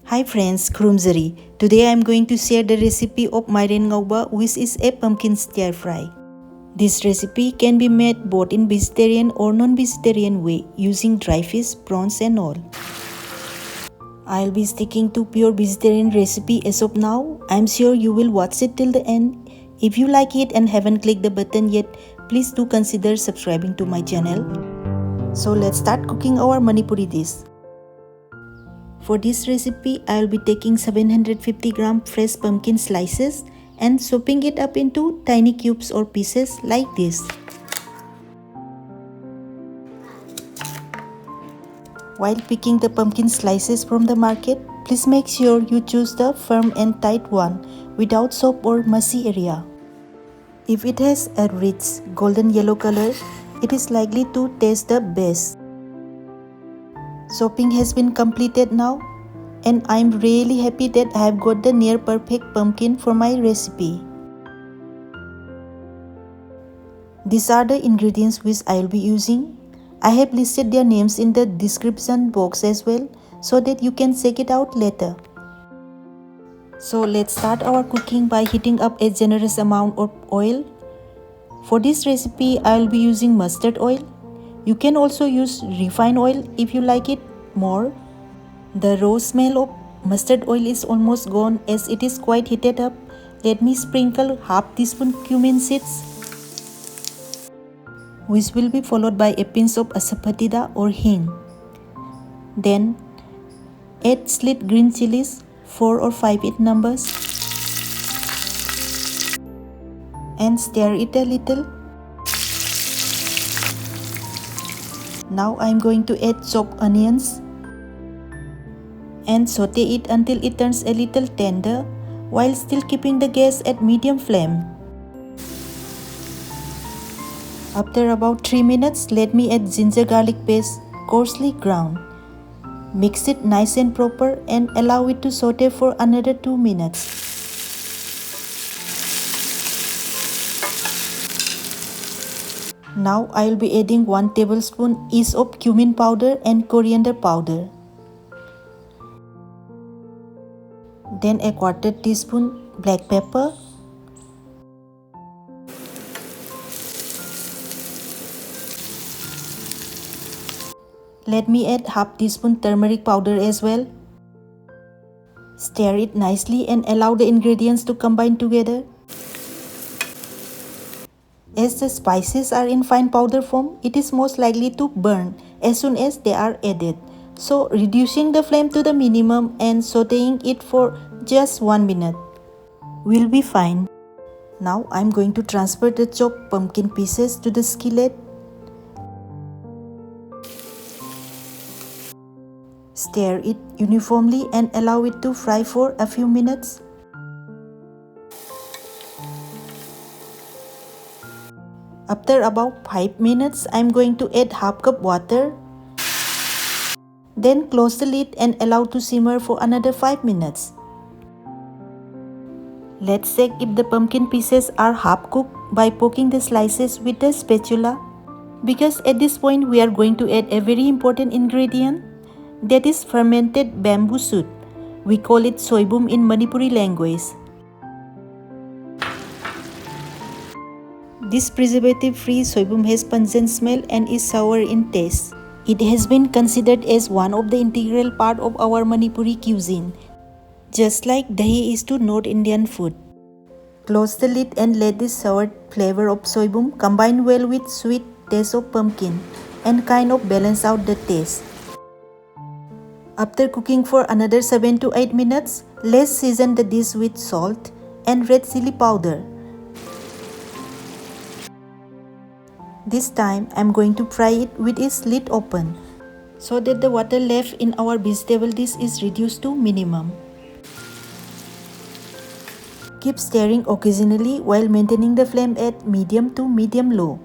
Hi friends, Krumzari. Today I am going to share the recipe of Mairen Ngauba, which is a pumpkin stir fry. This recipe can be made both in vegetarian or non-vegetarian way using dry fish, prawns and all. I'll be sticking to pure vegetarian recipe as of now. I'm sure you will watch it till the end. If you like it and haven't clicked the button yet, please do consider subscribing to my channel. So let's start cooking our Manipuri dish. For this recipe, I will be taking 750 gram fresh pumpkin slices and chopping it up into tiny cubes or pieces like this. While picking the pumpkin slices from the market, please make sure you choose the firm and tight one without soft or mushy area. If it has a rich golden yellow color, it is likely to taste the best. Chopping has been completed now, and I'm really happy that I have got the near perfect pumpkin for my recipe. These are the ingredients which I will be using. I have listed their names in the description box as well so that you can check it out later. So let's start our cooking by heating up a generous amount of oil. For this recipe, I will be using mustard oil. You can also use refined oil if you like it more. The raw smell of mustard oil is almost gone as it is quite heated up. Let me sprinkle half teaspoon cumin seeds, which will be followed by a pinch of asafoetida or hing. Then add sliced green chilies, 4 or 5 in numbers, and stir it a little. Now I am going to add chopped onions and saute it until it turns a little tender while still keeping the gas at medium flame. After about 3 minutes, let me add ginger garlic paste coarsely ground. Mix it nice and proper and allow it to saute for another 2 minutes. Now I will be adding 1 tablespoon each of cumin powder and coriander powder. Then a quarter teaspoon black pepper, let me add half teaspoon turmeric powder as well. Stir it nicely and allow the ingredients to combine together. As the spices are in fine powder form, it is most likely to burn as soon as they are added. So reducing the flame to the minimum and sauteing it for just 1 minute will be fine. Now I am going to transfer the chopped pumpkin pieces to the skillet. Stir it uniformly and allow it to fry for a few minutes. After about 5 minutes, I am going to add half cup water. Then close the lid and allow to simmer for another 5 minutes. Let's check if the pumpkin pieces are half cooked by poking the slices with a spatula. Because at this point we are going to add a very important ingredient, that is fermented bamboo shoot. We call it soibum in Manipuri language. This preservative-free soibum has pungent smell and is sour in taste. It has been considered as one of the integral part of our Manipuri cuisine, just like dahi is to North Indian food. Close the lid and let this sour flavor of soibum combine well with sweet taste of pumpkin and kind of balance out the taste. After cooking for another 7 to 8 minutes, let's season the dish with salt and red chili powder. This time I am going to fry it with its lid open so that the water left in our vegetable dish is reduced to minimum. Keep stirring occasionally while maintaining the flame at medium to medium low.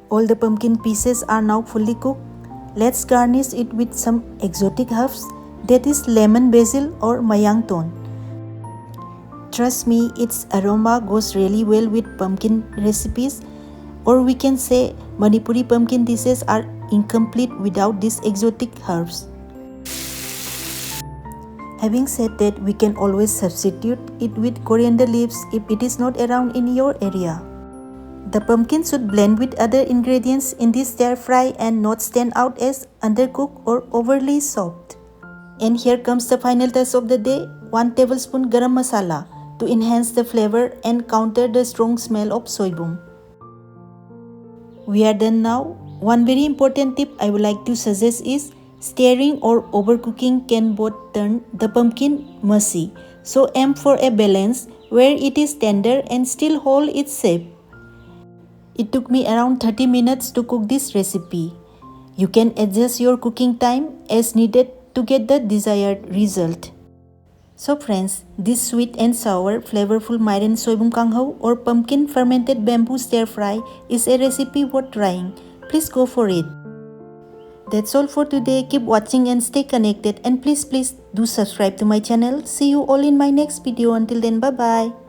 All the pumpkin pieces are now fully cooked. Let's garnish it with some exotic herbs, that is lemon basil or mayangton. Trust me, its aroma goes really well with pumpkin recipes, or we can say Manipuri pumpkin dishes are incomplete without these exotic herbs. Having said that, we can always substitute it with coriander leaves if it is not around in your area. The pumpkin should blend with other ingredients in this stir fry and not stand out as undercooked or overly soft. And here comes the final touch of the day, 1 tablespoon garam masala to enhance the flavor and counter the strong smell of soybean. We are done now. One very important tip I would like to suggest is stirring or overcooking can both turn the pumpkin mushy. So aim for a balance where it is tender and still hold its shape. It took me around 30 minutes to cook this recipe. You can adjust your cooking time as needed to get the desired result. So friends, this sweet and sour flavorful Myren soybean kanghau or pumpkin fermented bamboo stir fry is a recipe worth trying. Please go for it. That's all for today. Keep watching and stay connected, and please do subscribe to my channel. See you all in my next video. Until then, bye bye.